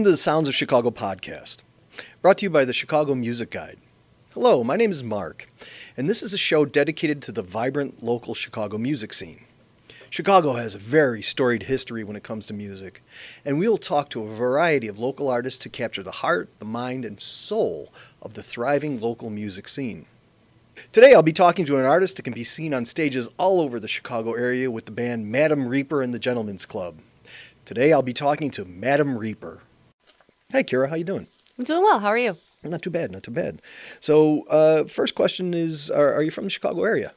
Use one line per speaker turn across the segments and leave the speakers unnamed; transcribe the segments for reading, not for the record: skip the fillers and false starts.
Welcome to the Sounds of Chicago podcast, brought to you by the Chicago Music Guide. Hello, my name is Mark, and this is a show dedicated to the vibrant local Chicago music scene. Chicago has a very storied history when it comes to music, and we will talk to a variety of local artists to capture the heart, the mind, and soul of the thriving local music scene. Today I'll be talking to an artist that can be seen on stages all over the Chicago area with the band Madam Reaper and the Gentlemen's Club. Today I'll be talking to Madam Reaper. Hi Kira, how you doing?
I'm doing well. How are you?
Not too bad, not too bad. So first question is, are you from the Chicago area?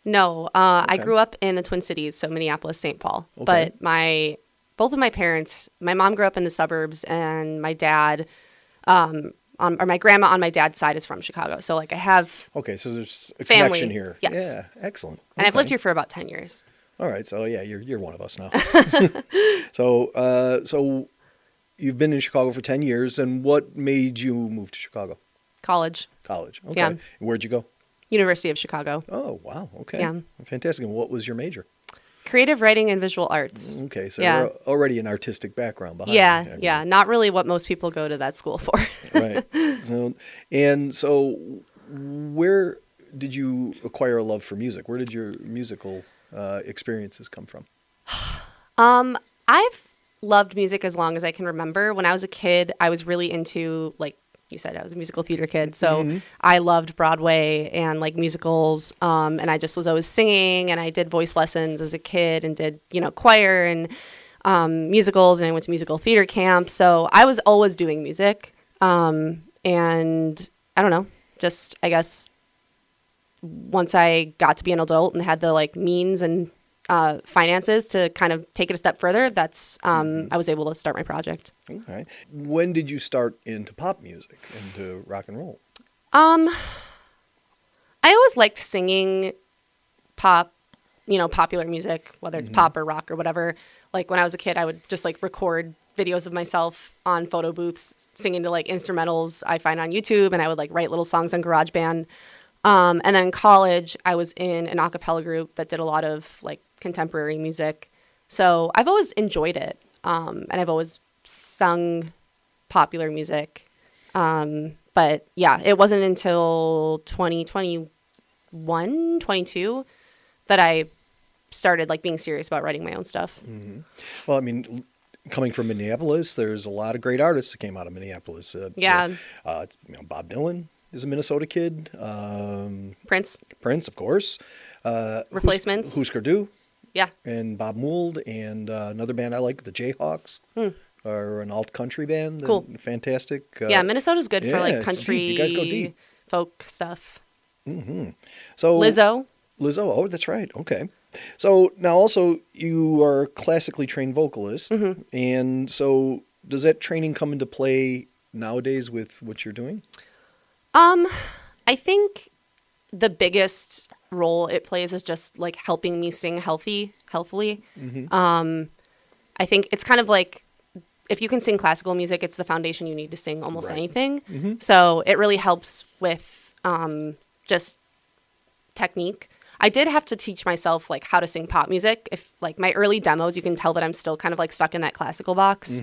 No, I grew up in the Twin Cities, so Minneapolis, St. Paul.
Okay.
But both of my parents, my mom grew up in the suburbs, and my dad, or my grandma on my dad's side is from Chicago. So like I have
Okay, so there's a
family
connection here.
Yes.
Yeah, excellent.
And I've lived
Okay.
here for about 10 years.
All right, so yeah, you're one of us now. So you've been in Chicago for 10 years, and what made you move to Chicago?
College,
College. Okay.
Yeah.
And where'd you go?
University of Chicago.
Oh, wow. Okay.
Yeah.
Fantastic. And what was your major?
Creative writing and visual arts.
Okay, so
Yeah.
you're already an artistic background behind
Yeah,
you.
yeah. Not really what most people go to that school for.
Right. So where did you acquire a love for music? Where did your musical experiences come from?
I've loved music as long as I can remember. When I was a kid, I was really into, like you said, I was a musical theater kid. So I loved Broadway and like musicals. And I just was always singing, and I did voice lessons as a kid and did, choir and musicals, and I went to musical theater camp. So I was always doing music. And I don't know, just I guess once I got to be an adult and had the like means and finances to kind of take it a step further, that's I was able to start my project.
Okay. When did you start into pop music, into rock and roll?
I always liked singing pop, popular music, whether it's pop or rock or whatever. Like when I was a kid, I would just like record videos of myself on photo booths singing to like instrumentals I find on YouTube, and I would like write little songs on GarageBand. And then in college, I was in an a cappella group that did a lot of like contemporary music. So I've always enjoyed it. And I've always sung popular music. But yeah, it wasn't until 2021, 22 that I started like being serious about writing my own stuff.
Mm-hmm. Well, I mean, coming from Minneapolis, there's a lot of great artists that came out of Minneapolis.
Yeah.
Bob Dylan is a Minnesota kid.
Prince,
Prince, of course.
Replacements.
Husker Du.
Yeah.
And Bob Mould, and another band I like, the Jayhawks, are an alt country band.
Cool.
Fantastic.
Yeah, Minnesota's good for like
it's
country,
deep. You guys go deep.
folk stuff.
Mm-hmm. So
Lizzo.
Oh, that's right. Okay. So now also you are a classically trained vocalist, and so does that training come into play nowadays with what you're doing?
I think the biggest role it plays is just like helping me sing healthily. I think it's kind of like if you can sing classical music, it's the foundation you need to sing almost
Right.
anything. So it really helps with just technique. I did have to teach myself like how to sing pop music. If like my early demos, you can tell that I'm still kind of like stuck in that classical box.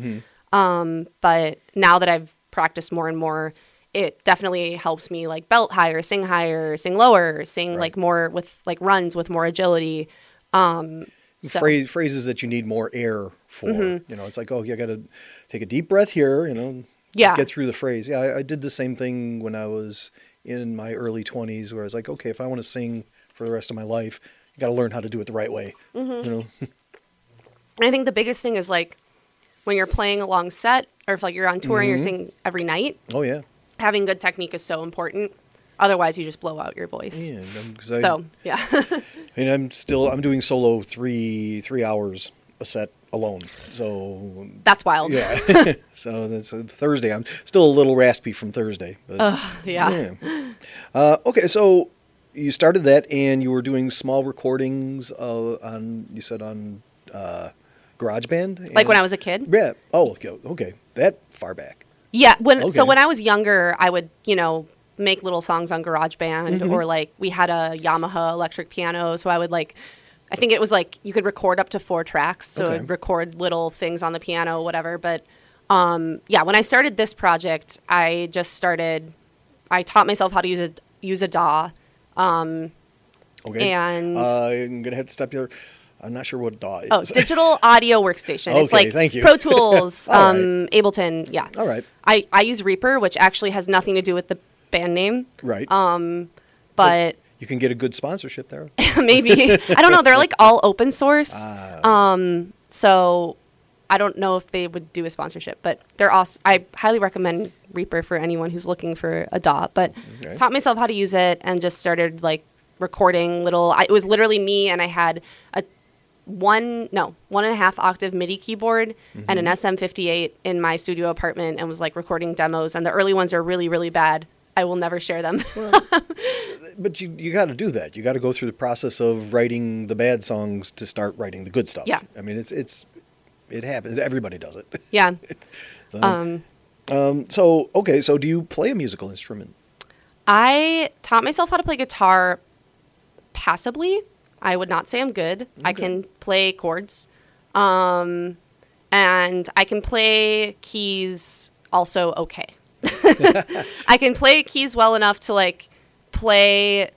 But now that I've practiced more and more, it definitely helps me like belt higher, sing lower, sing
Right.
like more with like runs with more agility. So-
Phrases that you need more air for. It's like, oh, you got to take a deep breath here,
Yeah.
get through the phrase. Yeah, I did the same thing when I was in my early 20s, where I was like, okay, if I want to sing for the rest of my life, you got to learn how to do it the right way.
And I think the biggest thing is like when you're playing a long set, or if like you're on tour and you're singing every night,
Oh, yeah.
having good technique is so important. Otherwise, you just blow out your voice.
Yeah,
So, yeah.
and I'm doing solo 3 hours a set alone. So
That's wild.
yeah. So that's Thursday. I'm still a little raspy from Thursday. But,
Yeah.
okay, so you started that, and you were doing small recordings on GarageBand?
Like when I was a kid?
Yeah. Oh, okay. That far back.
Yeah.
Okay.
So when I was younger, I would, make little songs on GarageBand, or like we had a Yamaha electric piano. So I would like, I think it was like you could record up to 4 tracks. So
Okay.
I'd record little things on the piano, whatever. But yeah, when I started this project, I taught myself how to use a DAW.
Okay.
And
I'm gonna have to stop you there. I'm not sure what DAW is.
oh, digital audio workstation. It's
Okay,
like
thank you.
Pro Tools,
All right.
Ableton. Yeah.
All right.
I use Reaper, which actually has nothing to do with the band name.
Right.
But
you can get a good sponsorship there.
maybe I don't know. They're like all open source.
Ah.
So I don't know if they would do a sponsorship, but they're awesome. I highly recommend Reaper for anyone who's looking for a DAW. But
Okay.
taught myself how to use it and just started like recording little. It was literally me, and I had a 1.5 octave MIDI keyboard and an SM58 in my studio apartment, and was like recording demos. And the early ones are really, really bad. I will never share them.
But you got to do that. You got to go through the process of writing the bad songs to start writing the good stuff.
Yeah.
I mean, it happens. Everybody does it.
Yeah.
So do you play a musical instrument?
I taught myself how to play guitar passably. I would not say I'm good. I can play chords. And I can play keys also okay. I can play keys well enough to like play.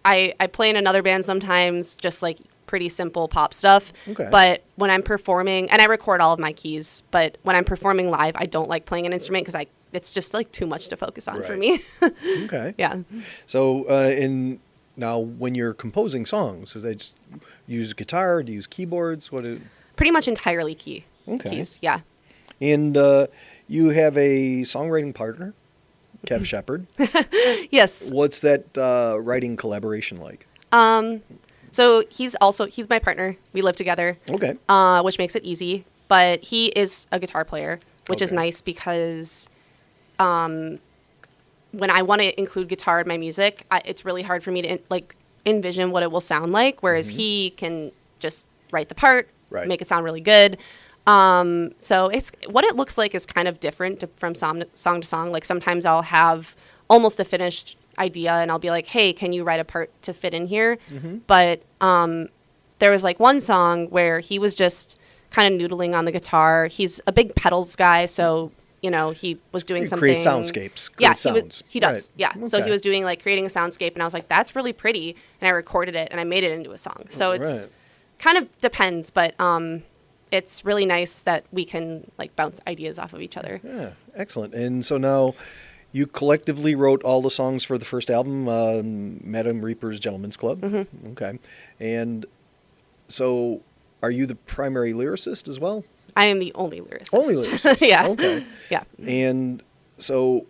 I play in another band sometimes, just like pretty simple pop stuff.
Okay.
But when I'm performing, and I record all of my keys, but when I'm performing live, I don't like playing an instrument because it's just like too much to focus on for
Right.
me.
Okay.
Yeah.
So now when you're composing songs, do they just use guitar? Do you use keyboards?
Pretty much entirely
Okay.
keys. Yeah.
And you have a songwriting partner, Kev Shepard.
Yes.
What's that writing collaboration like?
So he's my partner. We live together.
Okay.
Which makes it easy. But he is a guitar player, which is
Okay.
nice because when I want to include guitar in my music, it's really hard for me to envision what it will sound like. Whereas he can just write the part,
Right.
make it sound really good. So it's what it looks like is kind of different from song to song. Like sometimes I'll have almost a finished idea and I'll be like, hey, can you write a part to fit in here? But there was like one song where he was just kind of noodling on the guitar. He's a big pedals guy, so he was doing
You
something.
create soundscapes.
Yeah,
Create sounds.
he does.
Right.
Yeah. So he
Okay.
was doing like creating a soundscape, and I was like, that's really pretty, and I recorded it and I made it into a song. So it's
Right.
kind of depends, but it's really nice that we can like bounce ideas off of each other.
Yeah, excellent. And so now you collectively wrote all the songs for the first album, Madame Reaper's Gentleman's Club. Okay. And so are you the primary lyricist as well?
I am the only lyricist.
Only lyricist.
Yeah.
Okay.
Yeah.
And so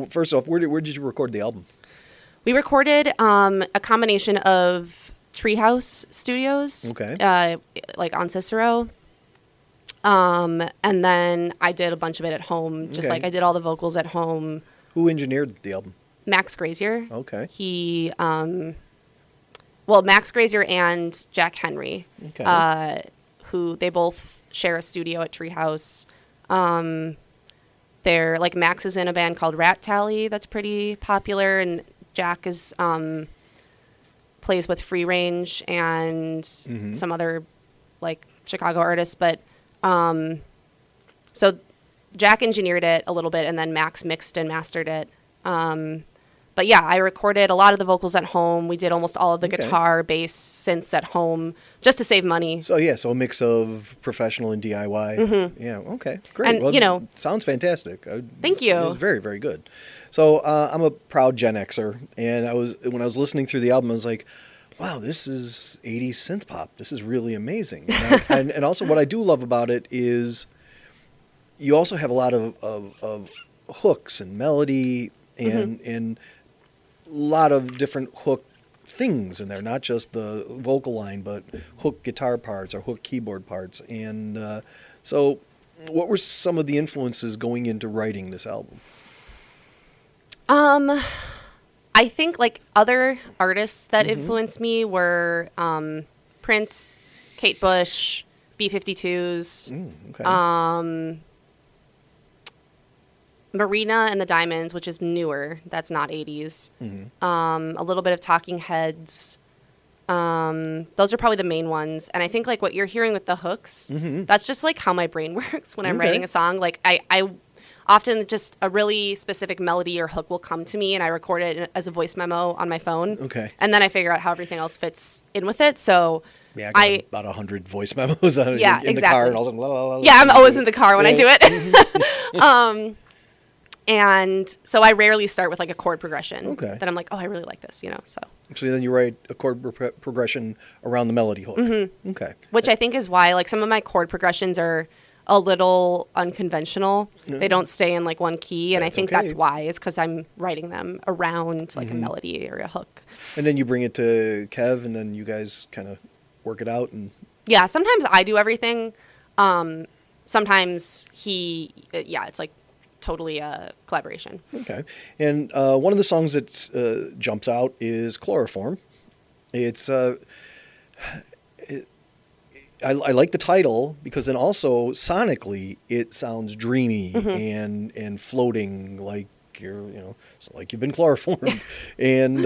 first off, where did you record the album?
We recorded a combination of Treehouse Studios,
Okay.
like on Cicero. And then I did a bunch of it at home, just
Okay.
like I did all the vocals at home.
Who engineered the album?
Max Grazier.
Okay.
He, Max Grazier and Jack Henry,
Okay.
who they both share a studio at Treehouse. They're like Max is in a band called Rat Tally that's pretty popular, and Jack is plays with Free Range and some other like Chicago artists. But so Jack engineered it a little bit, and then Max mixed and mastered it. But yeah, I recorded a lot of the vocals at home. We did almost all of the
Okay.
guitar, bass, synths at home just to save money.
So a mix of professional and DIY. Yeah. Okay. Great.
And,
sounds fantastic.
Thank you.
It was very, very good. So I'm a proud Gen Xer, and when I was listening through the album, I was like, wow, this is 80s synth pop. This is really amazing. And also what I do love about it is you also have a lot of hooks and melody and a lot of different hook things in there, not just the vocal line, but hook guitar parts or hook keyboard parts. And so what were some of the influences going into writing this album?
I think like other artists that influenced me were Prince, Kate Bush, B-52s,
Okay.
Marina and the Diamonds, which is newer. That's not 80s. A little bit of Talking Heads. Those are probably the main ones. And I think like what you're hearing with the hooks, that's just like how my brain works when I'm writing a song. Like I often just a really specific melody or hook will come to me and I record it as a voice memo on my phone.
Okay.
And then I figure out how everything else fits in with it. So
yeah, I got about 100 voice memos in
exactly.
the car. And all blah, blah, blah,
yeah, I'm always in the car when I do it. And so I rarely start with like a chord progression.
Okay.
That I'm like, oh, I really like this, so.
So then you write a chord progression around the melody hook. Okay.
Which I think is why like some of my chord progressions are a little unconventional. They don't stay in like one key. And I think that's why is because I'm writing them around like a melody or a hook.
And then you bring it to Kev and then you guys kind of work it out. And
yeah, sometimes I do everything. Sometimes it's like totally a collaboration.
Okay. And one of the songs that jumps out is Chloroform. It's I like the title because then also sonically it sounds dreamy and floating like it's like you've been chloroformed. And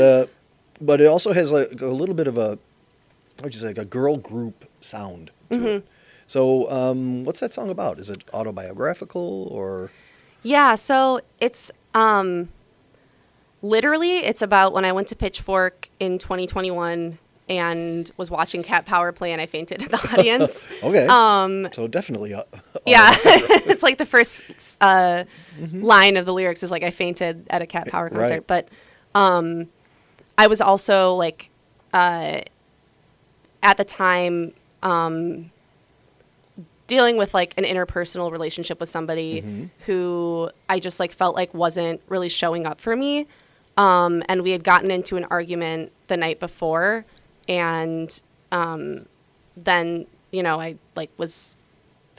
but it also has like a little bit of like a girl group sound to it. So what's that song about? Is it autobiographical or?
Yeah, so it's literally it's about when I went to Pitchfork in 2021 and was watching Cat Power play and I fainted in the audience.
Okay. So definitely.
Yeah, it's like the first line of the lyrics is like I fainted at a Cat Power concert.
Right.
But I was also like at the time dealing with like an interpersonal relationship with somebody who I just like felt like wasn't really showing up for me. And we had gotten into an argument the night before. And then, I like was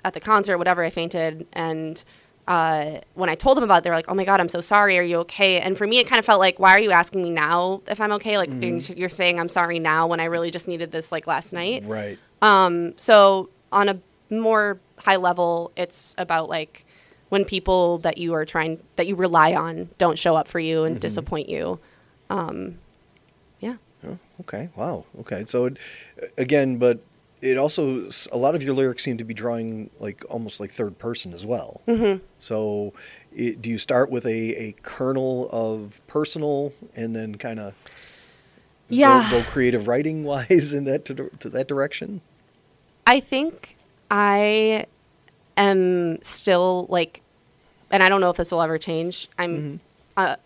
at the concert, whatever, I fainted. And when I told them about it, they were like, oh my God, I'm so sorry. Are you okay? And for me, it kind of felt like, why are you asking me now if I'm okay? Like you're saying I'm sorry now when I really just needed this like last night.
Right.
So on a more high level, it's about like when people that you rely on don't show up for you and disappoint you. Yeah.
Oh, okay. Wow. Okay. So but it also, a lot of your lyrics seem to be drawing like almost like third person as well. So do you start with a kernel of personal and then kind of go creative writing wise in that to that direction?
I think I am still like, and I don't know if this will ever change. I'm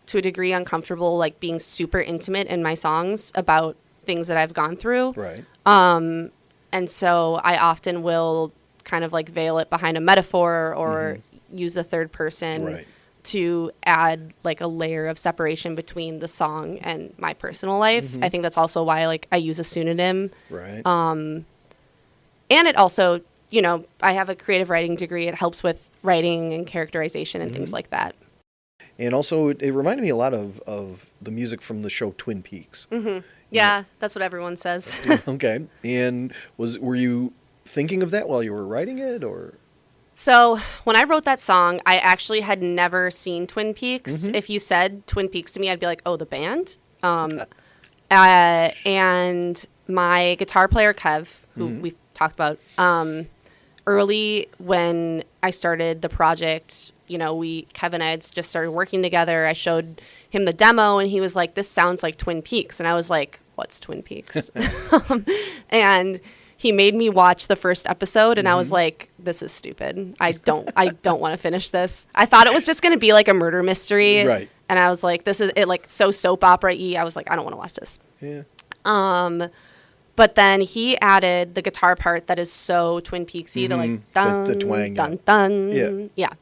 to a degree uncomfortable like being super intimate in my songs about things that I've gone through.
Right.
And so I often will kind of like veil it behind a metaphor or use a third person to add like a layer of separation between the song and my personal life. I think that's also why like I use a pseudonym.
Right.
And it also, I have a creative writing degree. It helps with writing and characterization and things like that.
And also, it reminded me a lot of the music from the show Twin Peaks.
Yeah, that's what everyone says.
Okay. And were you thinking of that while you were writing it, or?
So when I wrote that song, I actually had never seen Twin Peaks. If you said Twin Peaks to me, I'd be like, oh, the band? And my guitar player, Kev, who we've talked about, early when I started the project, Kev and I had just started working together. I showed him the demo and he was like, this sounds like Twin Peaks. And I was like, what's Twin Peaks? And he made me watch the first episode and I was like, this is stupid. I don't want to finish this. I thought it was just going to be like a murder mystery.
Right.
And I was like, this is it, like so soap opera-y. I was like, I don't want to watch this.
Yeah.
But then he added the guitar part that is so Twin Peaksy, the like dun,
the twang,
dun, dun. Yeah.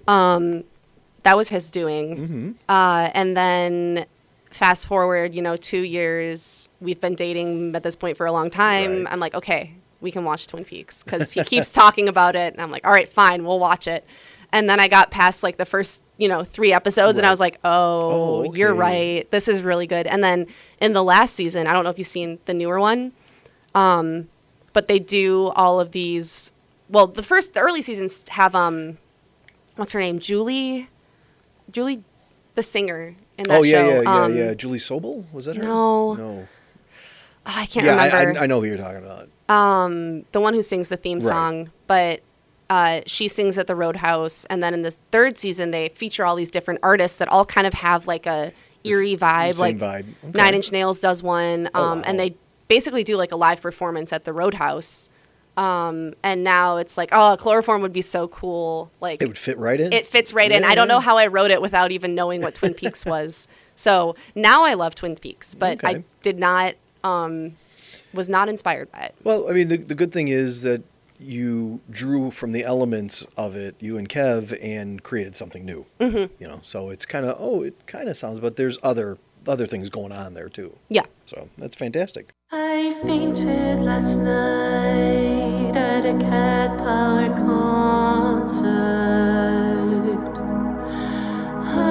That was his doing. And then fast forward, 2 years, we've been dating at this point for a long time.
Right.
I'm like, okay, we can watch Twin Peaks because he keeps talking about it. And I'm like, all right, fine, we'll watch it. And then I got past like the first, 3 episodes and I was like,
okay.
You're right. This is really good. And then in the last season, I don't know if you've seen the newer one, but they do all of these. Well, the early seasons have, what's her name? Julie, the singer in that show.
Yeah. Julie Sobel? Was that her?
No. I can't
Yeah,
remember.
I know who you're talking about.
The one who sings the theme
Right.
song, but she sings at the Roadhouse, and then in the third season they feature all these different artists that all kind of have like a eerie vibe.
Same
Like
vibe. Okay.
9 Inch Nails does one,
Oh, wow.
and they basically do like a live performance at the Roadhouse. And now it's like, oh, Chloroform would be so cool. Like
It would fit right in.
it fits right in.
Yeah,
I don't
yeah.
know how I wrote it without even knowing what Twin Peaks was. So now I love Twin Peaks, but
Okay.
I did not, was not inspired by it.
Well, I mean, the good thing is that you drew from the elements of it, you and Kev, and created something new. Mm-hmm. You know, so it's kind of it kind of sounds, but there's other things going on there too.
Yeah.
So that's fantastic.
I fainted last night at a cat-powered concert.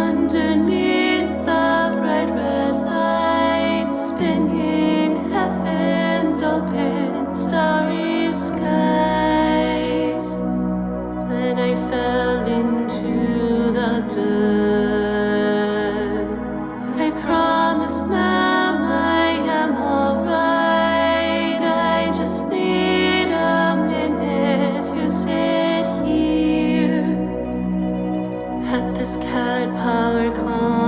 Underneath the bright red lights, spinning heaven's open starry skies. Then I fell into the dirt. I promised Mom I am alright. I just need a minute to sit here at this cat-powered concert.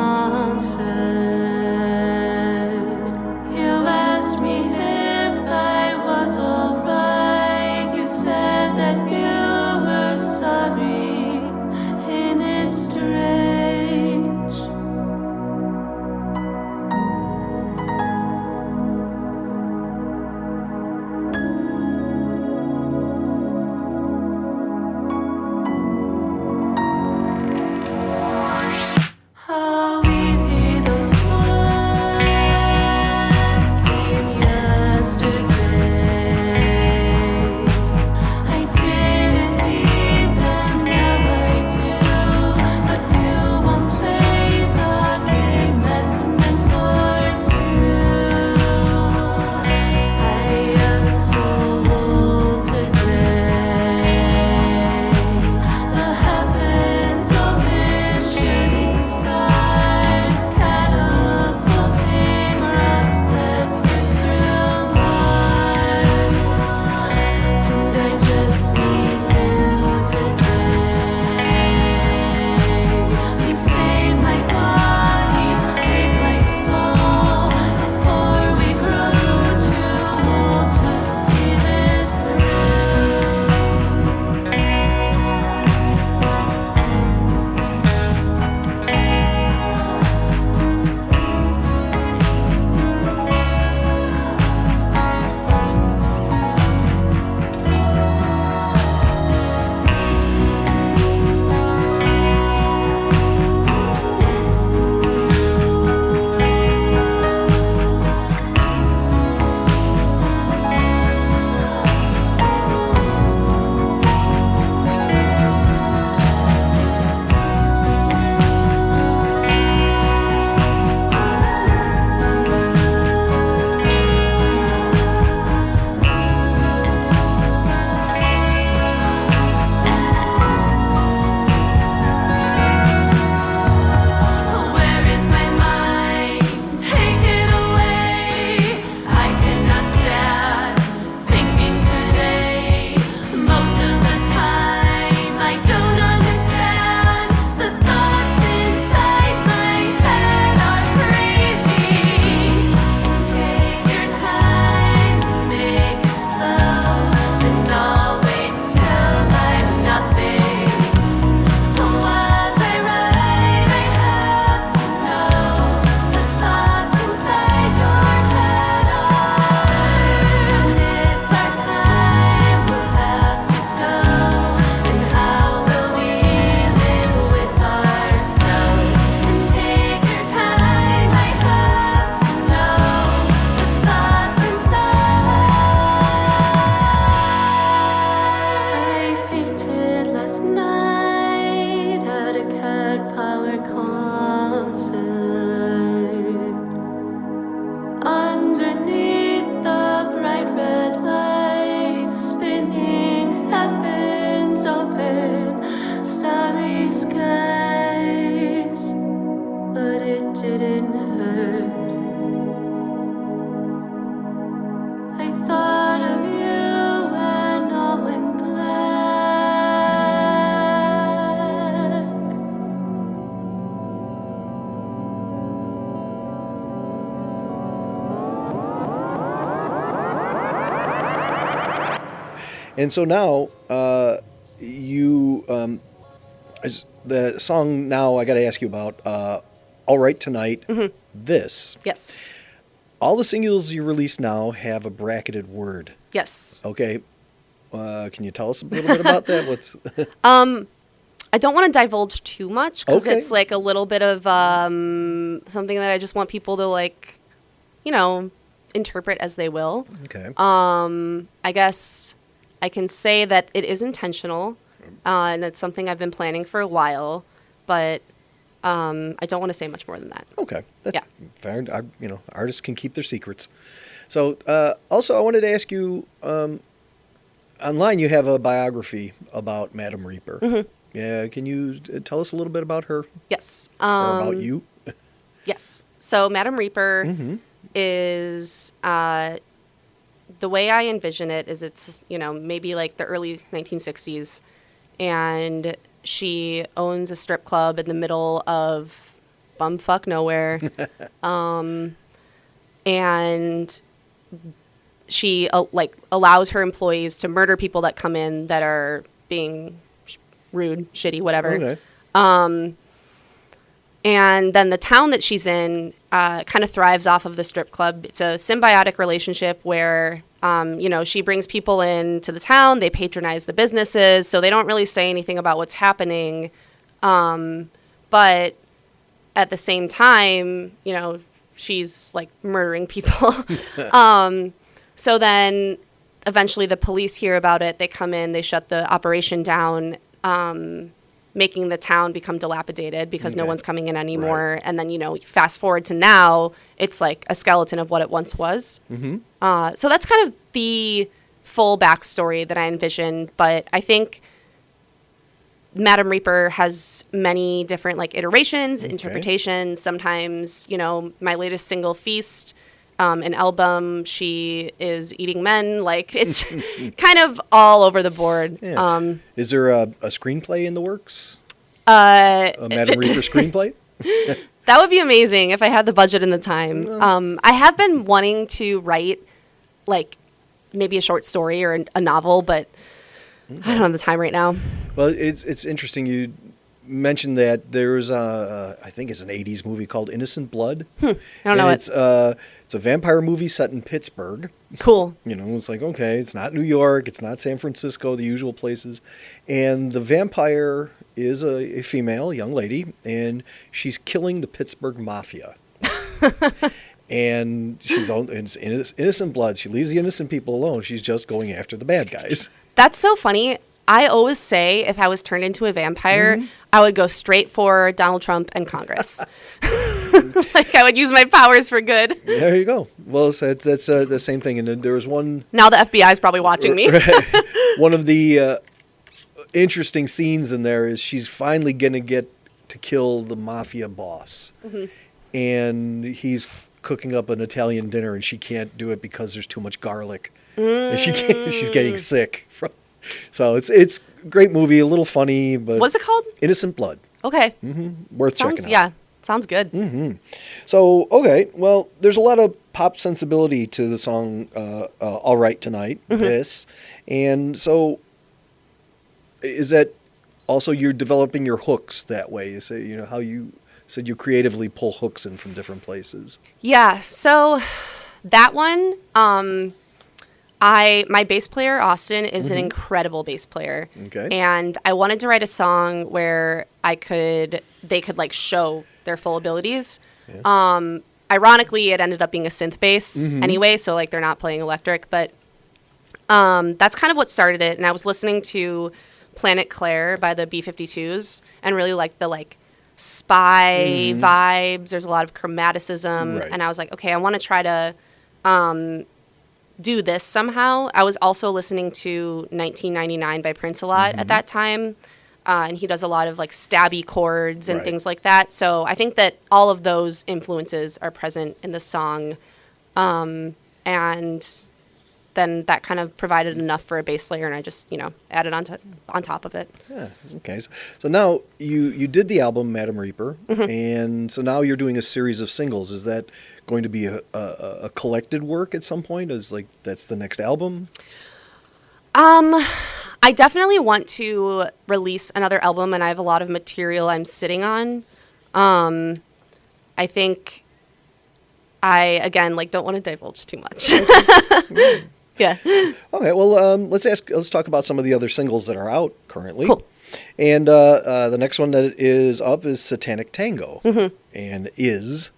And so now you the song now I got to ask you about All Right Tonight. This.
Yes.
All the singles you release now have a bracketed word.
Yes.
Okay. Can you tell us a little bit about that? What's
I don't want to divulge too much because
Okay.
it's like a little bit of something that I just want people to like, interpret as they will.
okay?
I guess I can say that it is intentional, and it's something I've been planning for a while, but I don't want to say much more than that.
Okay. That's
Yeah.
fair. Artists can keep their secrets. So, also, I wanted to ask you, online you have a biography about Madame Reaper. Yeah, can you tell us a little bit about her
Yes.
or about you?
Yes. So Madame Reaper is the way I envision it is it's maybe like the early 1960s, and she owns a strip club in the middle of bumfuck nowhere, and she allows her employees to murder people that come in that are being rude, shitty, whatever.
Okay.
And then the town that she's in kind of thrives off of the strip club. It's a symbiotic relationship where, she brings people into the town, they patronize the businesses, so they don't really say anything about what's happening. But at the same time, she's like murdering people. So then eventually the police hear about it. They come in, they shut the operation down, making the town become dilapidated because no
Okay.
one's coming in anymore. And then, fast forward to now, it's like a skeleton of what it once was. So that's kind of the full backstory that I envisioned. But I think Madame Reaper has many different iterations, interpretations. Sometimes, my latest single, Feast, an album, she is eating men. It's kind of all over the board.
Yeah. Is there a screenplay in the works? A Madame Reaper screenplay?
That would be amazing if I had the budget and the time. I have been wanting to write maybe a short story or a novel, but I don't have the time right now.
Well, it's interesting you mentioned that there's I think it's an 80s movie called Innocent Blood.
I don't know
It's a vampire movie set in Pittsburgh.
Cool.
It's like, okay, it's not New York, it's not San Francisco, the usual places. And the vampire is a female, young lady, and she's killing the Pittsburgh Mafia. And it's innocent blood. She leaves the innocent people alone. She's just going after the bad guys.
That's so funny. I always say if I was turned into a vampire, I would go straight for Donald Trump and Congress. I would use my powers for good.
There you go. Well, so that's the same thing. And then there was one.
Now the FBI is probably watching me.
One of the interesting scenes in there is she's finally going to get to kill the mafia boss. And he's cooking up an Italian dinner, and she can't do it because there's too much garlic. And she's getting sick from. So it's a great movie, a little funny, but
What's it called?
Innocent Blood.
Okay.
Worth checking out.
Yeah, sounds good.
So, okay, well, there's a lot of pop sensibility to the song All Right Tonight, this. And so is that also you're developing your hooks that way? You say, how you said you creatively pull hooks in from different places.
Yeah, so that one, my bass player, Austin, is an incredible bass player.
Okay.
And I wanted to write a song where they could show their full abilities.
Yeah.
Ironically, it ended up being a synth bass anyway, so they're not playing electric, but that's kind of what started it. And I was listening to Planet Claire by the B-52s and really liked the spy vibes. There's a lot of chromaticism.
Right.
And I was like, okay, I want to try to do this somehow. I was also listening to 1999 by Prince a lot at that time. And he does a lot of stabby chords and
Right.
things like that. So I think that all of those influences are present in the song. And then that kind of provided enough for a bass layer, and I just, added on top of it.
Yeah. Okay. So now you did the album Madame Reaper, and so now you're doing a series of singles. Is that going to be a collected work at some point? Is that's the next album?
I definitely want to release another album, and I have a lot of material I'm sitting on. I think again, don't want to divulge too much. Yeah.
Okay, well, let's talk about some of the other singles that are out currently.
Cool.
And the next one that is up is Satanic Tango, and it's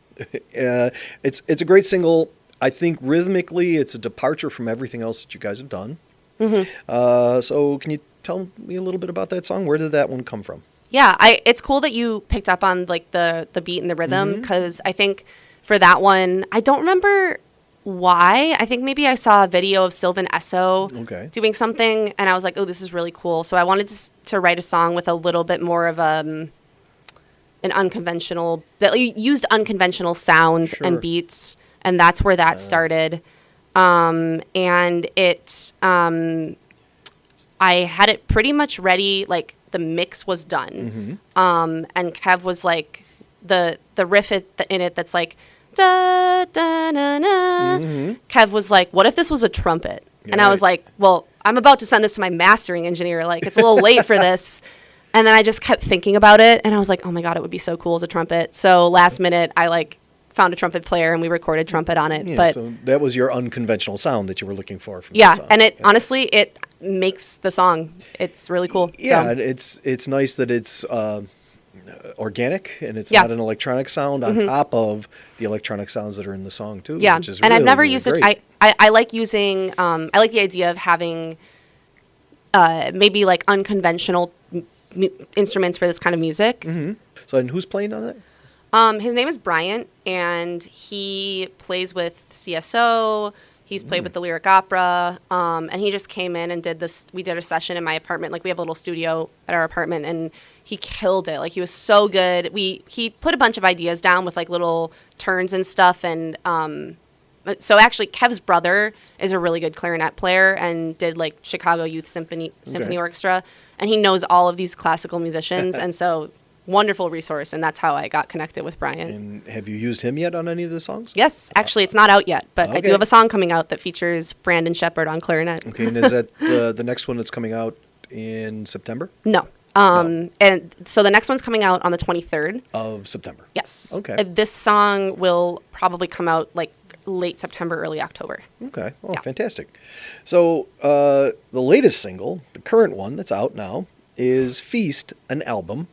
a great single. I think rhythmically, it's a departure from everything else that you guys have done. So can you tell me a little bit about that song? Where did that one come from?
Yeah, it's cool that you picked up on the beat and the rhythm, because I think for that one, I don't remember why. I think maybe I saw a video of Sylvan Esso doing something, and I was like, oh, this is really cool. So I wanted to write a song with a little bit more of an unconventional, that used unconventional sounds and beats, and that's where that started. And it, I had it pretty much ready, the mix was done. And Kev was like, the riff in it that's like, da, da, na, na. Kev was like, what if this was a trumpet? Yeah, and I was like, well, I'm about to send this to my mastering engineer. It's a little late for this. And then I just kept thinking about it, and I was like, oh my God, it would be so cool as a trumpet. So last minute, I found a trumpet player, and we recorded trumpet on it.
Yeah,
but
so that was your unconventional sound that you were looking for from
yeah,
the song.
And honestly, it makes the song. It's really cool.
Yeah,
so.
it's nice that it's organic, and it's not an electronic sound on top of the electronic sounds that are in the song too.
Yeah,
which is
and
really,
I've never
really
used
great.
it. I like using. I like the idea of having maybe unconventional instruments for this kind of music.
So, and who's playing on that?
His name is Bryant, and he plays with CSO. He's played with the Lyric Opera, and he just came in and did this. We did a session in my apartment. We have a little studio at our apartment, and he killed it. He was so good. He put a bunch of ideas down with little turns and stuff, and so actually Kev's brother is a really good clarinet player and did Chicago Youth Symphony Orchestra, and he knows all of these classical musicians, and so wonderful resource, and that's how I got connected with Brian.
And have you used him yet on any of the songs?
Yes, actually it's not out yet, but I do have a song coming out that features Brandon Shepard on clarinet.
Okay, and is that the next one that's coming out in September?
No. And so the next one's coming out on the 23rd
of September.
Yes.
Okay.
This song will probably come out late September, early October.
Okay. Oh,
Yeah.
fantastic. So the latest single, the current one that's out now, is Feast, an album.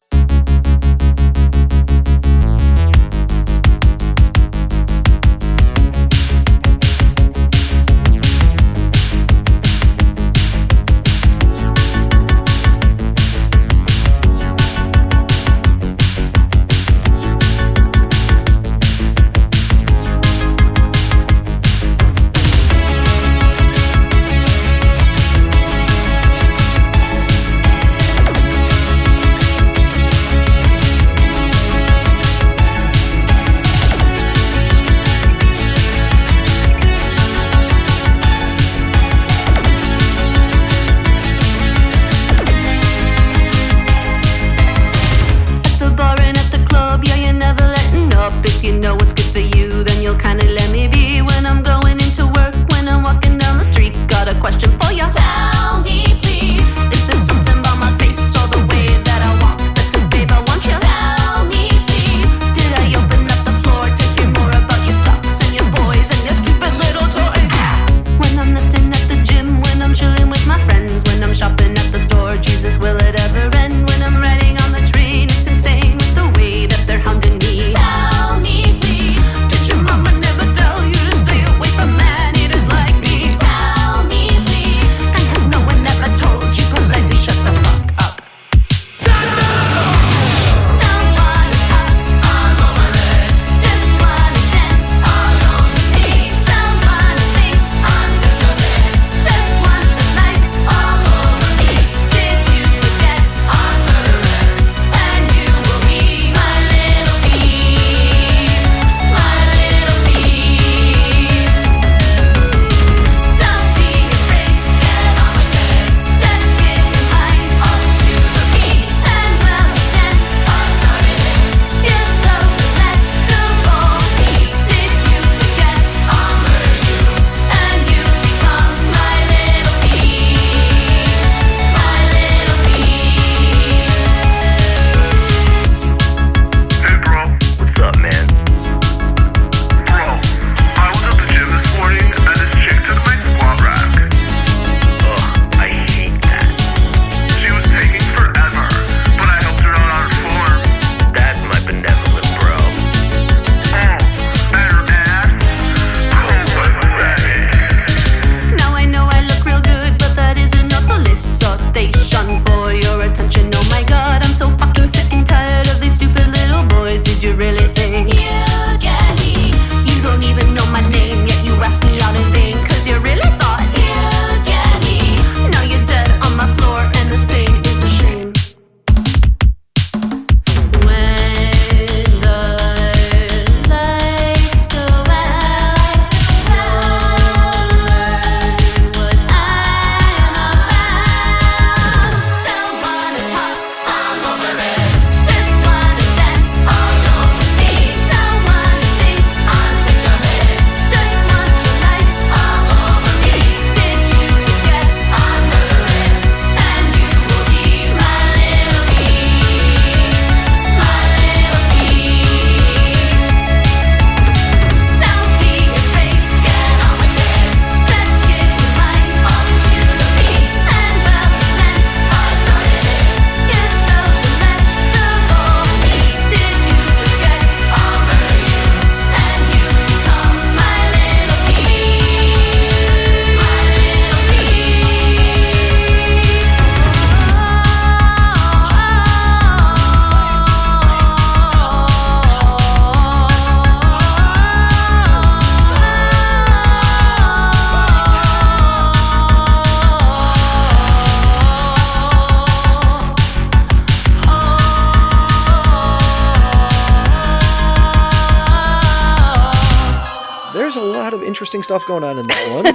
interesting stuff going on in that one.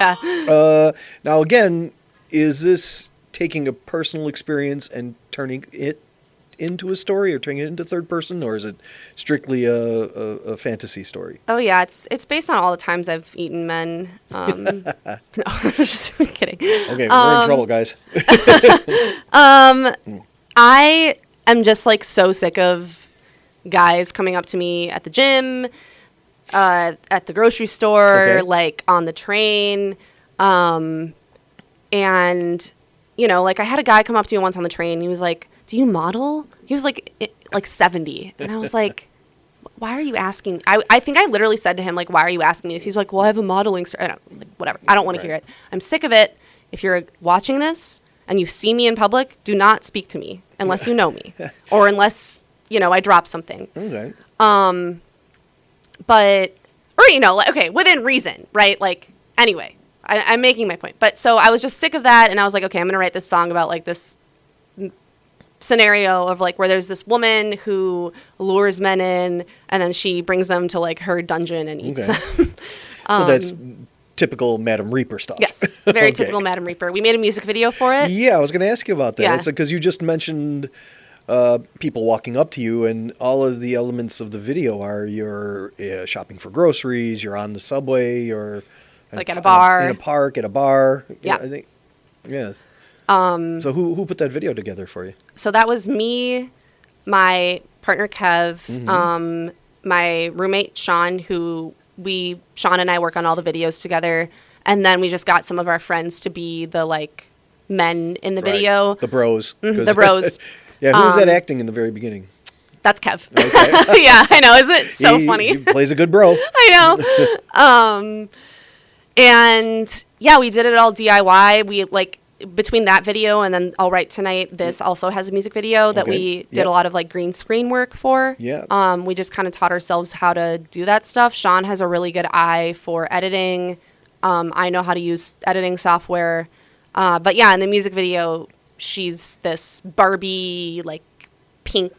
Yeah.
Now, again, is this taking a personal experience and turning it into a story, or turning it into third person, or is it strictly a fantasy story?
Oh yeah, it's based on all the times I've eaten men. No, just kidding.
Okay, we're in trouble, guys.
I am just like so sick of guys coming up to me at the gym, at the grocery store,
Okay.
like on the train, and like I had a guy come up to me once on the train. He was like, "Do you model?" He was like 70, and I was like, "Why are you asking?" I think I literally said to him like, "Why are you asking me this?" He's like, "Well, I have a modeling story." And I was like, "Whatever. I don't want to hear it. I'm sick of it. If you're watching this and you see me in public, do not speak to me unless you know me or unless I drop something."
Okay.
But okay, within reason, right? Like, anyway, I'm making my point. But so I was just sick of that, and I was like, okay, I'm gonna write this song about like this scenario of like where there's this woman who lures men in, and then she brings them to like her dungeon and eats
Okay.
them.
So that's typical Madame Reaper stuff.
Yes, very
Okay.
typical Madame Reaper. We made a music video for it.
Yeah, I was going to ask you about that.
Yeah.
Because you just mentioned people walking up to you, and all of the elements of the video are you're shopping for groceries, you're on the subway, you're
Like at a bar.
in a park, at a bar.
Yeah.
I think. Yeah. So who put that video together for you?
So that was me, my partner Kev, my roommate Sean, Sean and I work on all the videos together, and then we just got some of our friends to be the like men in the video.
The bros.
The bros.
Yeah, who was that acting in the very beginning?
That's Kev.
Okay.
Yeah, I know. Isn't it so
He
funny?
plays a good bro.
I know. And yeah, we did it all DIY. We like between that video and then All Right Tonight, this also has a music video that
Okay.
we did
Yep.
a lot of like green screen work for.
Yeah.
We just kind of taught ourselves how to do that stuff. Sean has a really good eye for editing. I know how to use editing software. But yeah, in the music video, she's this Barbie, like pink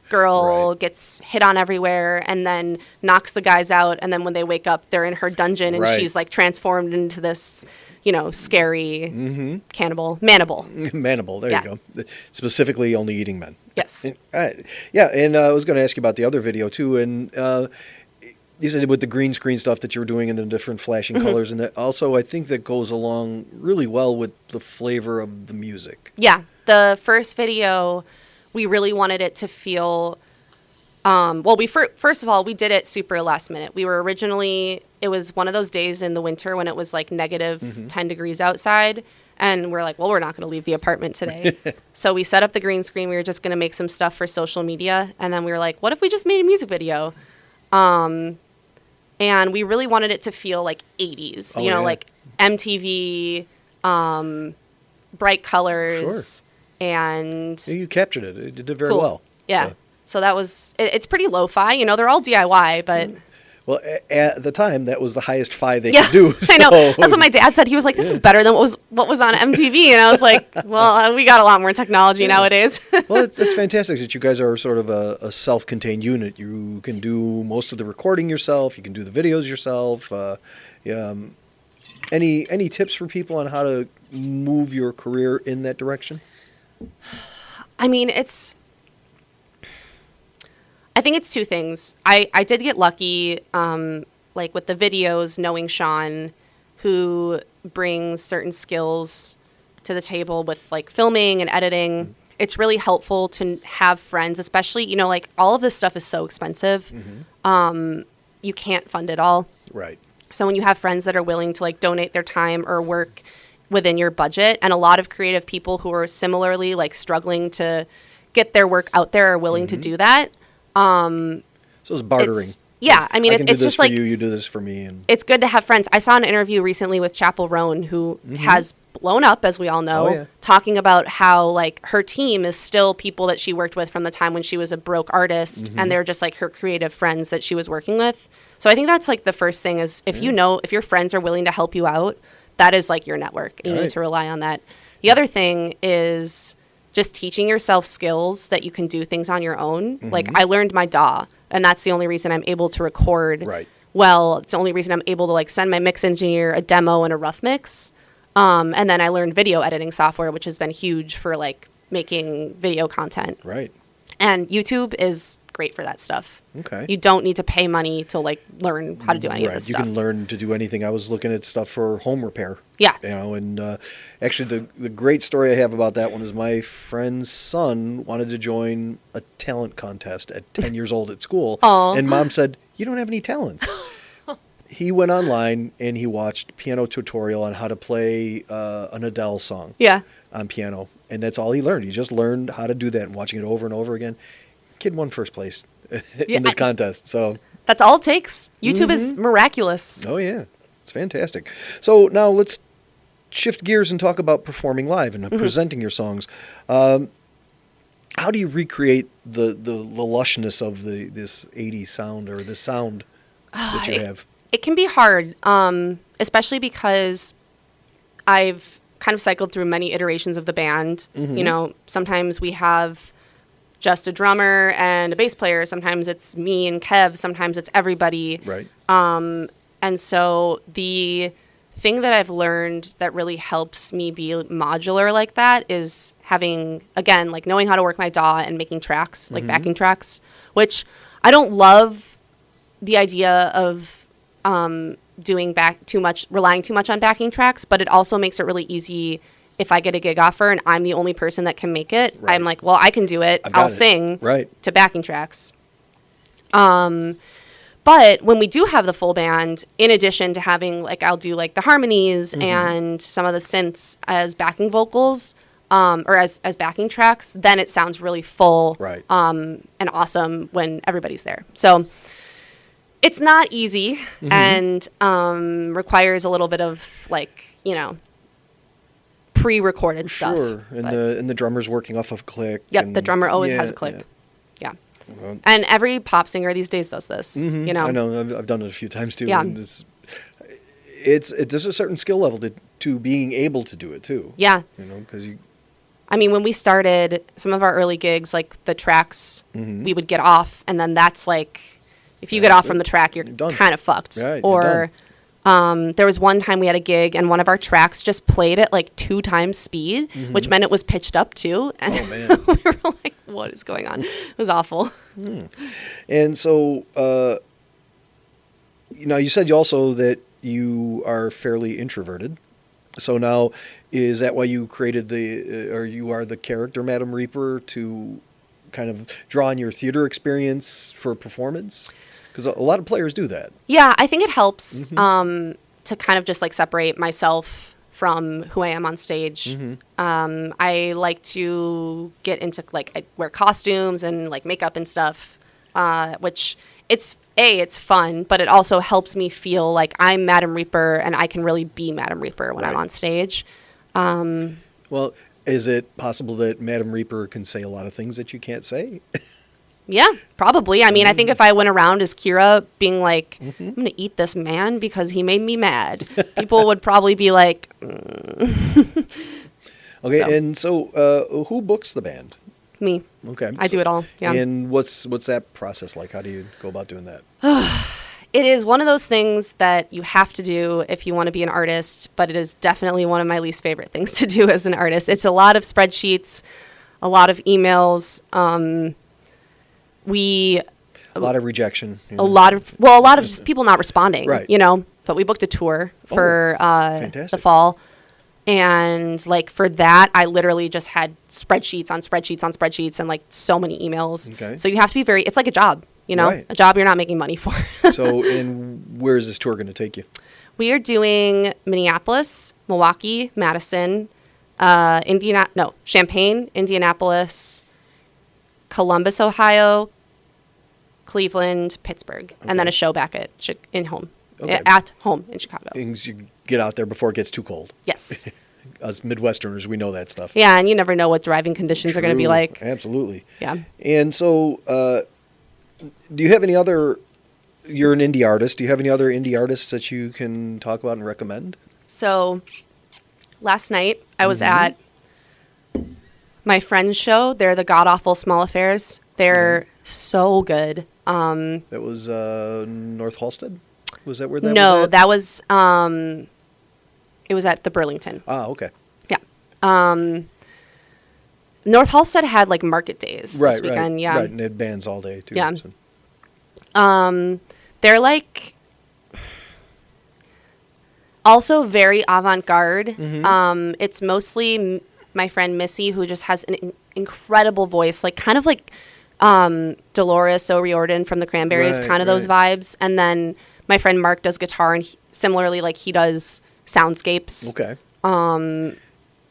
girl,
Right.
gets hit on everywhere, and then knocks the guys out. And then when they wake up, they're in her dungeon, and
Right.
she's like transformed into this, scary cannibal, manable.
Manable, there
Yeah.
you go. Specifically only eating men.
Yes.
All right. Yeah, and I was going to ask you about the other video too, and you said with the green screen stuff that you were doing and the different flashing colors, and that also I think that goes along really well with the flavor of the music.
Yeah. The first video, we really wanted it to feel. First of all, we did it super last minute. We were originally, it was one of those days in the winter when it was like negative 10 degrees outside. And we're like, well, we're not going to leave the apartment today. So we set up the green screen. We were just going to make some stuff for social media. And then we were like, what if we just made a music video? And we really wanted it to feel like 80s,
Oh, yeah.
like MTV, bright colors. And
You captured it. You did very
cool.
well.
Yeah. So that was, it's pretty lo-fi, they're all DIY, but
Well, at the time, that was the highest fi they
yeah,
could do.
I know.
so-
That's what my dad said. He was like, this is better than what was on MTV. And I was like, well, we got a lot more technology nowadays.
Well, that's fantastic that you guys are sort of a self-contained unit. You can do most of the recording yourself. You can do the videos yourself. Any tips for people on how to move your career in that direction?
I mean, I think it's two things. I did get lucky, like with the videos, knowing Sean, who brings certain skills to the table with like filming and editing. It's really helpful to have friends, especially, like all of this stuff is so expensive. You can't fund it all.
Right.
So when you have friends that are willing to like donate their time or work within your budget, and a lot of creative people who are similarly like struggling to get their work out there are willing to do that.
So it's bartering.
Yeah, I mean,
I can do
it's
this
just
for
like
you, you do this for me, and
it's good to have friends. I saw an interview recently with Chapel Roan, who has blown up, as we all know,
Oh, yeah.
talking about how like her team is still people that she worked with from the time when she was a broke artist, and they're just like her creative friends that she was working with. So I think that's like the first thing is if if your friends are willing to help you out, that is like your network. And you need
Right.
to rely on that. The other thing is just teaching yourself skills that you can do things on your own. Like I learned my DAW, and that's the only reason I'm able to record
Right.
well. It's the only reason I'm able to like send my mix engineer a demo and a rough mix. And then I learned video editing software, which has been huge for like making video content.
Right.
And YouTube is great for that stuff.
Okay.
You don't need to pay money to like learn how to do any of this
You
stuff.
can learn to do anything. I was looking at stuff for home repair.
Yeah.
You know, and actually the great story I have about that one is my friend's son wanted to join a talent contest at 10 years old at school.
Aw.
And mom said, "You don't have any talents." He went online and he watched piano tutorial on how to play an Adele song
Yeah.
on piano. And that's all he learned. He just learned how to do that and watching it over and over again. Kid won first place in the contest. So,
That's all it takes. YouTube is miraculous.
oh yeah, it's fantastic. So now let's shift gears and talk about performing live and presenting your songs. How do you recreate the lushness of this 80s sound or the sound that you have?
It can be hard, especially because I've kind of cycled through many iterations of the band. You know, sometimes we have just a drummer and a bass player. Sometimes it's me and Kev. Sometimes it's everybody.
Right.
And so the thing that I've learned that really helps me be modular like that is having, again, like knowing how to work my DAW and making tracks, like backing tracks, which I don't love the idea of relying too much on backing tracks, but it also makes it really easy if I get a gig offer and I'm the only person that can make it.
Right.
I'm like, well, I can do it.
I've got
I'll
it.
sing
Right.
to backing tracks. But when we do have the full band, in addition to having like I'll do like the harmonies and some of the synths as backing vocals or as backing tracks, then it sounds really full
Right.
and awesome when everybody's there. So it's not easy and requires a little bit of like, you know, pre-recorded stuff.
Sure. And
but-
the drummer's working off of click.
Yep,
and-
the drummer always
yeah,
has a click. Yeah.
Well,
And every pop singer these days does this, you know.
I know. I've done it a few times too.
Yeah.
And there's a certain skill level to being able to do it too.
Yeah.
You know, because you.
I mean, when we started some of our early gigs, like the tracks, we would get off, and then that's like, if you get
That's
off from
it.
the track, you're
Done.
kind of fucked.
Right, you're
Or there was one time we had a gig, and one of our tracks just played at like 2 times speed, which meant it was pitched up too. And
Oh, man.
we were like, what is going on? It was awful.
And so, you said also that you are fairly introverted. So now, is that why you created or you are the character Madam Reaper to kind of draw on your theater experience for performance? Because a lot of players do that.
Yeah, I think it helps to kind of just like separate myself from who I am on stage. I like to get into like I wear costumes and like makeup and stuff, which it's fun, but it also helps me feel like I'm Madam Reaper and I can really be Madam Reaper when I'm
Right.
on stage.
Well, is it possible that Madam Reaper can say a lot of things that you can't say?
Yeah, probably. I mean, I think if I went around as Kira being like, I'm going to eat this man because he made me mad, people would probably be like,
Okay,
So.
and so who books the band?
me.
Okay,
I do it all. Yeah.
And what's that process like? How do you go about doing that?
It is one of those things that you have to do if you want to be an artist, but it is definitely one of my least favorite things to do as an artist. It's a lot of spreadsheets, a lot of emails.
A lot of rejection. you
A
know?
lot of just people not responding,
Right.
you know. But we booked a tour for the
fantastic.
fall, and like for that, I literally just had spreadsheets on spreadsheets on spreadsheets and like so many emails.
Okay.
So you have to be it's like a job, you know,
Right.
a job you're not making money for.
So, and where is this tour going to take you?
We are doing Minneapolis, Milwaukee, Madison, Champaign, Indianapolis, Columbus, Ohio, Cleveland, Pittsburgh, and then
Okay.
a show back at home in Chicago.
Things you get out there before it gets too cold.
Yes.
Us Midwesterners, we know that stuff.
Yeah, and you never know what driving conditions are going to be
True.
like.
Absolutely.
Yeah.
And so, do you have any other? You're an indie artist. Do you have any other indie artists that you can talk about and recommend?
So last night I was at my friend's show. They're the God Awful Small Affairs. They're so good.
That was North Halstead. Was that where that was
No,
at?
that was it was at the Burlington.
Ah, okay.
Yeah. North Halstead had like market days
Right,
this weekend.
right.
Yeah.
Right, and it had bands all day, too.
Yeah.
So.
They're like also very avant-garde. It's mostly my friend Missy, who just has an incredible voice, like kind of like Dolores O'Riordan from the Cranberries,
Right,
kind of those
right.
vibes. And then my friend Mark does guitar, and similarly, like he does soundscapes.
Okay.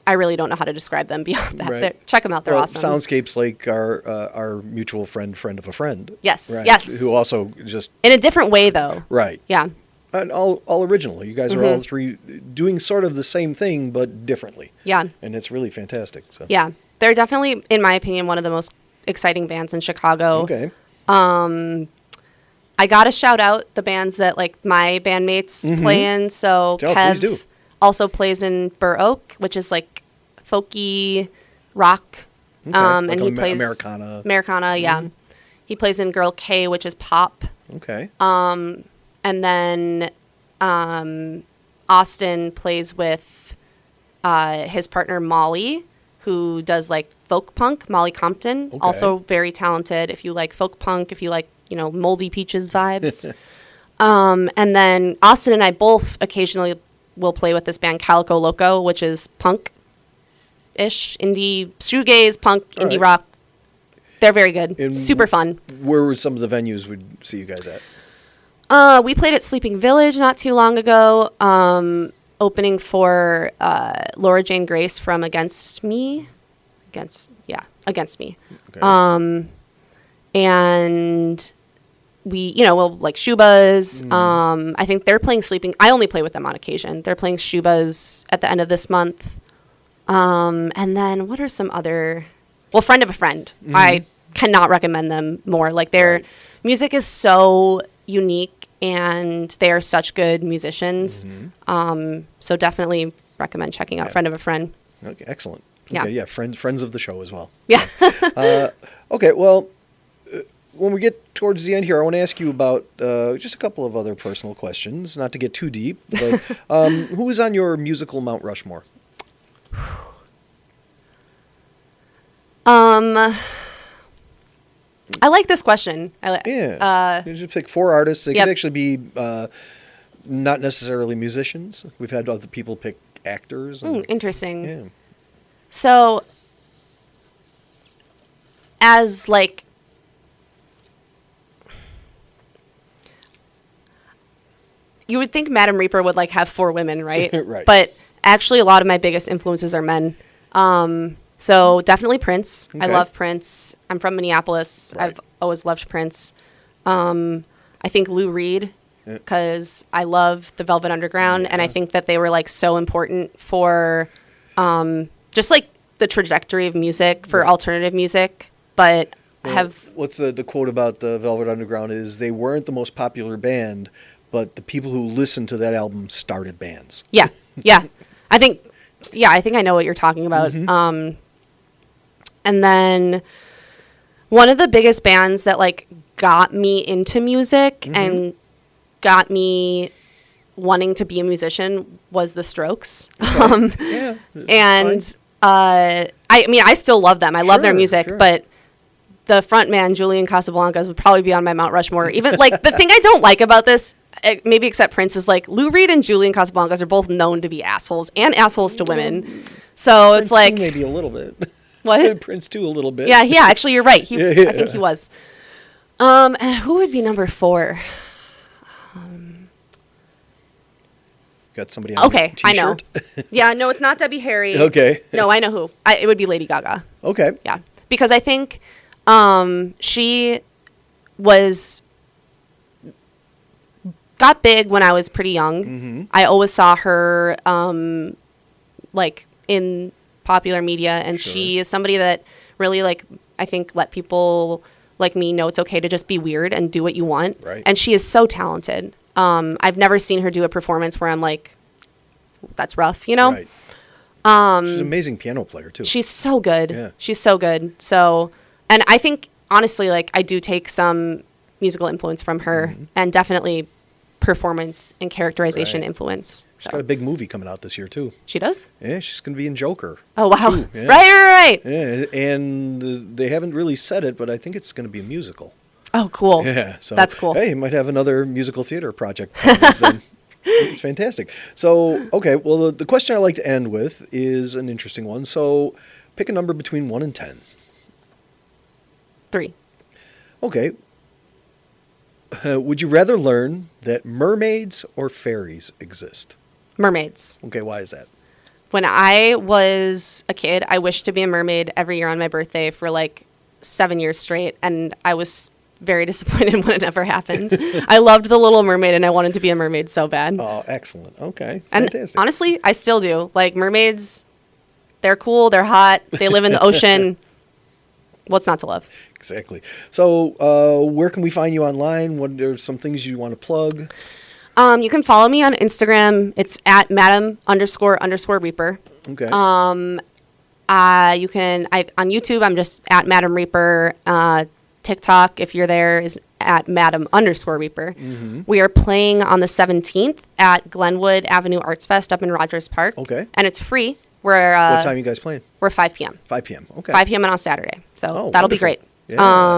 I really don't know how to describe them beyond that.
Right.
Check them out; they're
Well,
awesome.
Soundscapes like our mutual friend of a friend.
Yes,
Right,
yes.
Who also just,
In a different way, though.
right.
Yeah.
And all original. You guys are all three doing sort of the same thing, but differently.
Yeah.
And it's really fantastic. So.
Yeah. They're definitely, in my opinion, one of the most exciting bands in Chicago.
Okay.
I gotta shout out the bands that like my bandmates play in. So
Oh, please do.
Kev also plays in Burr Oak, which is like folky rock.
Okay.
And
Like
he plays
Americana.
Americana, yeah. He plays in Girl K, which is pop.
Okay.
And then Austin plays with his partner Molly, who does like folk punk. Molly Compton,
Okay.
also very talented. If you like folk punk, if you like Moldy Peaches vibes. And then Austin and I both occasionally will play with this band Calico Loco, which is punk-ish, indie, shoegaze, punk,
All
indie
right.
rock. They're very good.
And
Super fun.
Where were some of the venues we'd see you guys at?
We played at Sleeping Village not too long ago, opening for Laura Jane Grace from Against Me. Against Me.
Okay.
And we'll like Shuba's. I think they're playing Sleeping. I only play with them on occasion. They're playing Shuba's at the end of this month. And then what are some other? Well, Friend of a Friend. I cannot recommend them more. Like their
Right.
music is so unique, and they are such good musicians. So definitely recommend checking out
Yeah.
Friend of a Friend.
Okay, excellent.
Yeah.
Okay, yeah, friends of the show as well.
Yeah.
Okay, well, when we get towards the end here, I want to ask you about just a couple of other personal questions, not to get too deep, but who is on your musical Mount Rushmore?
I like this question.
Yeah. You just pick 4 artists. They
Yep.
could actually be not necessarily musicians. We've had other people pick actors. And,
Interesting.
yeah.
So, as like, you would think Madame Reaper would like have 4 women, right?
Right.
But actually, a lot of my biggest influences are men. So definitely Prince. I
Okay.
love Prince. I'm from Minneapolis.
Right.
I've always loved Prince. I think Lou Reed,
Yeah.
because I love the Velvet Underground, and I think that they were like so important for just like the trajectory of music, for alternative music. But
What's the quote about the Velvet Underground is they weren't the most popular band, but the people who listened to that album started bands.
yeah. I think I know what you're talking about. And then one of the biggest bands that like got me into music and got me wanting to be a musician was the Strokes.
Yeah.
And I still love them. I love their
Sure,
music,
sure.
but the front man, Julian Casablancas, would probably be on my Mount Rushmore. Even like the thing I don't like about this, maybe except Prince, is like Lou Reed and Julian Casablancas are both known to be assholes and assholes to women. So
Prince
it's like,
too, maybe a little bit.
what?
Prince too, a little bit.
Yeah, actually, you're right.
Yeah.
I think he was. And who would be number 4?
Got somebody on
Okay,
your
I know.
t-shirt?
Yeah, no, it's not Debbie Harry.
Okay.
No, I know who. It would be Lady Gaga.
Okay.
Yeah, because I think she got big when I was pretty young. I always saw her like in popular media, and
Sure.
she is somebody that really like I think let people like me know it's okay to just be weird and do what you want.
Right.
And she is so talented. I've never seen her do a performance where I'm like, that's rough, you know?
Right. She's an amazing piano player too.
She's so good.
Yeah.
She's so good. So, and I think honestly, like I do take some musical influence from her, and definitely performance and characterization
Right.
influence.
She's got a big movie coming out this year too.
She does?
Yeah, she's going to be in Joker.
Oh, wow.
too, yeah.
Right.
Yeah, and they haven't really said it, but I think it's going to be a musical.
Oh, cool.
Yeah, so
That's cool.
Hey, you might have another musical theater project coming up then. It's fantastic. So, okay, well, the question I like to end with is an interesting one. So, pick a number between 1 and 10.
3.
Okay. Would you rather learn that mermaids or fairies exist?
Mermaids.
Okay, why is that?
When I was a kid, I wished to be a mermaid every year on my birthday for like 7 years straight, and I was very disappointed when it never happened. I loved The Little Mermaid, and I wanted to be a mermaid so bad.
Oh, excellent. Okay,
And
fantastic.
honestly, I still do. Like, mermaids, they're cool, they're hot, they live in the ocean. What's not to love?
Exactly. So, where can we find you online? What are some things you want to plug?
You can follow me on Instagram. It's at madam__reaper.
Okay.
You can on YouTube. I'm just at Madam Reaper. TikTok, if you're there, is at Madam_Reaper.
Mm-hmm.
We are playing on the 17th at Glenwood Avenue Arts Fest up in Rogers Park.
Okay.
And it's free. We're
What time are you guys playing?
we're 5 p.m.
5 p.m. Okay.
5 p.m. on Saturday. So
Oh,
that'll be
wonderful.
great.
Yeah.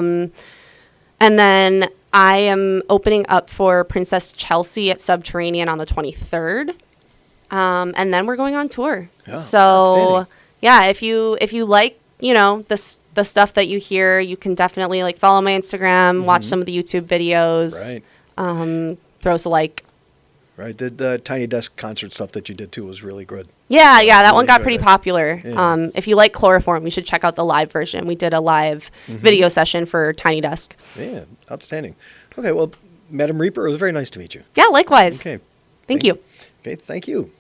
And then I am opening up for Princess Chelsea at Subterranean on the 23rd. And then we're going on tour.
Yeah,
So
outstanding.
yeah, if you like, the stuff that you hear, you can definitely like follow my Instagram, watch some of the YouTube videos,
Right.
throw us a like.
Right. The Tiny Desk concert stuff that you did too was really good.
Yeah, that
really
one got
enjoyed
pretty
that.
popular.
Yeah.
If you like Chloroform, you should check out the live version. We did a live video session for Tiny Desk.
Yeah, outstanding. Okay, well, Madam Reaper, it was very nice to meet you.
Yeah, likewise.
Okay.
Thank you.
Okay, thank you.